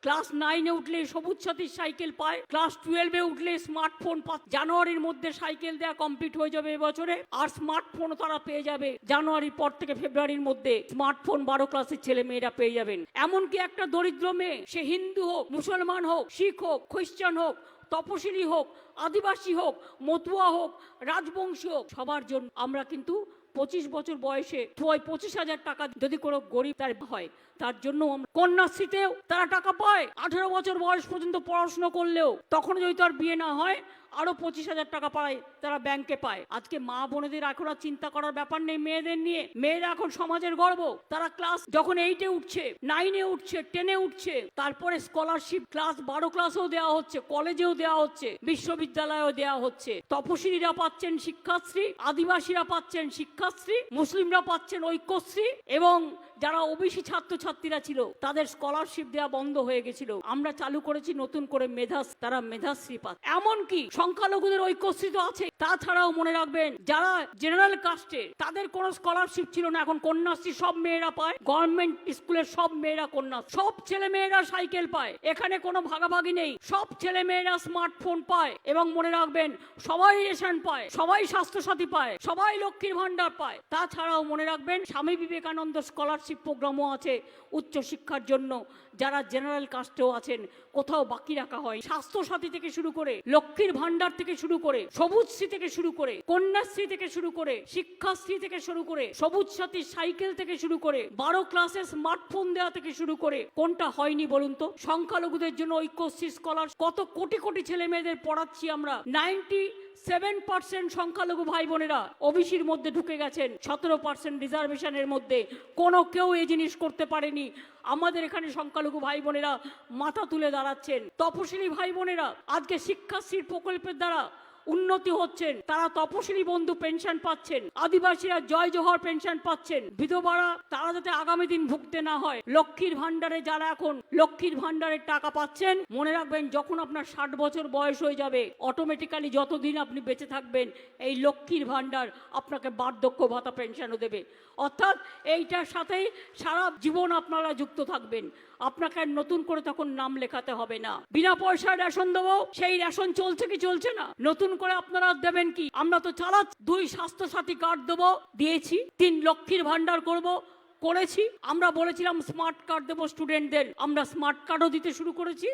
Class 9-এ উঠলে সবুজ সাথীর সাইকেল পায়, ক্লাস 12-এ উঠলে স্মার্টফোন পায়। জানুয়ারির মধ্যে সাইকেল দেওয়া কমপ্লিট হয়ে যাবে এবছরে, আর স্মার্টফোনও তারা পেয়ে যাবে জানুয়ারির পর থেকে ফেব্রুয়ারির মধ্যে। স্মার্টফোন 12 ক্লাসের ছেলে মেয়েরা পেয়ে যাবেন। এমনকি একটা দরিদ্র মেয়ে, সে হিন্দু হোক, মুসলমান হোক, শিখ হোক, খ্রিস্টান হোক, তপশিলি হোক, আদিবাসী হোক, মতুয়া হোক, রাজবংশী হোক, সবার জন্য আমরা কিন্তু 25 বছর বয়সে 25,000 টাকা যদি কোনো গরিব তার হয়, তার জন্য কন্যাশ্রীতেও তারা টাকা পায়। 18 বছর বয়স পর্যন্ত পড়াশোনা করলেও তখন যদি তার বিয়ে না হয় আরো 25,000 টাকা পায়, তারা ব্যাংকে পায়। আজকে মা বোনেদের এখন আর চিন্তা করার ব্যাপার নেই মেয়েদের নিয়ে। মেয়েরা এখন সমাজের গর্ব। তারা ক্লাস যখন 8-এ উঠছে, 9-এ উঠছে, 10-এ উঠছে, তারপরে স্কলারশিপ ক্লাস 12 ক্লাসেও দেওয়া হচ্ছে, কলেজেও দেওয়া হচ্ছে, বিশ্ববিদ্যালয়েও দেওয়া হচ্ছে। তপশিলীরা পাচ্ছেন শিক্ষাশ্রী, আদিবাসীরা পাচ্ছেন শিক্ষাশ্রী, মুসলিমরা পাচ্ছেন ঐক্যশ্রী, এবং যারা ওবিসি ছাত্রছাত্রীরা ছিল তাদের স্কলারশিপ দেওয়া বন্ধ হয়ে গেছিল। আমরা চালু করেছি নতুন করে তারা মেধাশ্রী পাচ্ছে। এমনকি সংখ্যালঘুদের ঐক্যশ্রী তো আছে। তাছাড়াও মনে রাখবেন, যারা জেনারেল কাস্টে তাদের কোনো স্কলারশিপ ছিল না, এখন কন্যাশ্রী সব মেয়েরা পায়। গভর্নমেন্ট স্কুলের সব মেয়েরা কন্যা, সব ছেলে মেয়েরা সাইকেল পায়। এখানে কোনো ভাগাভাগি নেই, সব ছেলে মেয়েরা স্মার্টফোন পায়। এবং মনে রাখবেন, সবাই রেশন পায়, সবাই স্বাস্থ্যসাথী পায়, সবাই লক্ষ্মীর ভান্ডার পায়। তাছাড়াও মনে রাখবেন, স্বামী বিবেকানন্দ স্কলারশিপ প্রোগ্রামও আছে উচ্চশিক্ষার জন্য। যারা জেনারেল কাস্টেও আছেন, কোথাও বাকি রাখা হয়। স্বাস্থ্যসাথী থেকে শুরু করে, লক্ষ্মীর ভান্ডার থেকে শুরু করে, সবুজশ্রী থেকে শুরু করে, কন্যাশ্রী থেকে শুরু করে, শিক্ষাশ্রী থেকে শুরু করে, সবুজ সাথী সাইকেল থেকে শুরু করে, 12 ক্লাসে স্মার্টফোন দেওয়া থেকে শুরু করে, কোনটা হয়নি বলুন তো? সংখ্যালঘুদের জন্য ঐক্যশ্রী স্কলার, কত কোটি কোটি ছেলে মেয়েদের পড়াচ্ছি আমরা। 97% সংখ্যালঘু ভাই বোনেরা ওবিসির মধ্যে ঢুকে গেছেন, 17% রিজার্ভেশনের মধ্যে। কোনো কেউ এই জিনিস করতে পারেনি। আমাদের এখানে সংখ্যালঘু ভাই বোনেরা মাথা তুলে দাঁড়াচ্ছেন। তপশিলি ভাই বোনেরা আজকে শিক্ষাশ্রীর প্রকল্পের দ্বারা উন্নতি হচ্ছেন, তারা তপশিলি বন্ধু পেনশন পাচ্ছেন, আদিবাসীরা জয় জোহর পেনশন পাচ্ছেন, বিধবারা তারা যাতে আগামী দিন ভুগতে না হয়। লক্ষ্মীর ভান্ডারে যারা এখন লক্ষ্মীর ভান্ডারের টাকা পাচ্ছেন, মনে রাখবেন, যখন আপনার 60 বছর বয়স হয়ে যাবে, অটোমেটিক্যালি যতদিন আপনি বেঁচে থাকবেন, এই লক্ষ্মীর ভান্ডার আপনাকে বার্ধক্য ভাতা পেনশনও দেবে। অর্থাৎ এইটার সাথেই সারা জীবন আপনারা যুক্ত থাকবেন। আপনাকে নতুন করে তখন নাম লেখাতে হবে না। বিনা পয়সায় রেশন দেবো, সেই রেশন চলছে কি চলছে না, নতুন করে আপনারা দেবেন কি? আমরা তো চালাচ্ছি। 2 স্বাস্থ্যসাথী কার্ড দেবো, দিয়েছি। 3 লক্ষ্মীর ভান্ডার করব, করেছি। আমরা বলেছিলাম স্মার্ট কার্ড দেবো স্টুডেন্টদের, আমরা স্মার্ট কার্ডও দিতে শুরু করেছি।